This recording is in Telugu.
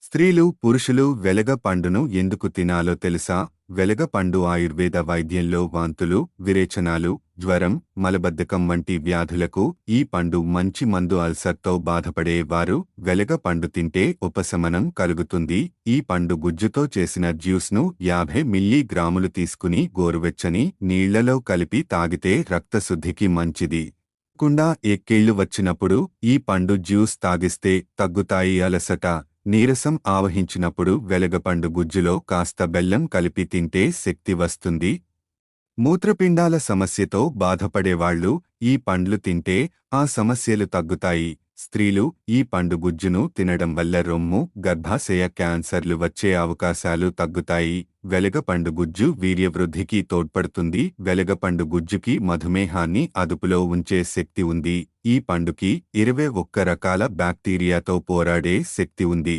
స్త్రీలు, పురుషులు వెలగ పండును ఎందుకు తినాలో తెలుసా? వెలగ పండు ఆయుర్వేద వైద్యంలో వాంతులు, విరేచనాలు, జ్వరం, మలబద్ధకం వంటి వ్యాధులకు ఈ పండు మంచి మందు. అల్సర్తో బాధపడే వారు వెలగ పండు తింటే ఉపశమనం కలుగుతుంది. ఈ పండు గుజ్జుతో చేసిన జ్యూస్ను 50 మిల్లీగ్రాములు తీసుకుని గోరువెచ్చని నీళ్లలో కలిపి తాగితే రక్తశుద్ధికి మంచిది. కుండా ఎక్కేళ్లు వచ్చినప్పుడు ఈ పండు జ్యూస్ తాగిస్తే తగ్గుతాయి. అలసట, నీరసం ఆవహించినప్పుడు వెలగపండు గుజ్జులో కాస్త బెల్లం కలిపి తింటే శక్తి వస్తుంది. మూత్రపిండాల సమస్యతో బాధపడేవాళ్లు ఈ పండ్లు తింటే ఆ సమస్యలు తగ్గుతాయి. స్త్రీలు ఈ పండు గుజ్జును తినడం వల్ల రొమ్ము, గర్భాశయ క్యాన్సర్లు వచ్చే అవకాశాలు తగ్గుతాయి. వెలగపండు గుజ్జు వీర్యవృద్ధికి తోడ్పడుతుంది. వెలగపండు గుజ్జుకి మధుమేహాన్ని అదుపులో ఉంచే శక్తి ఉంది. ఈ పండుకి 21 రకాల బ్యాక్టీరియాతో పోరాడే శక్తి ఉంది.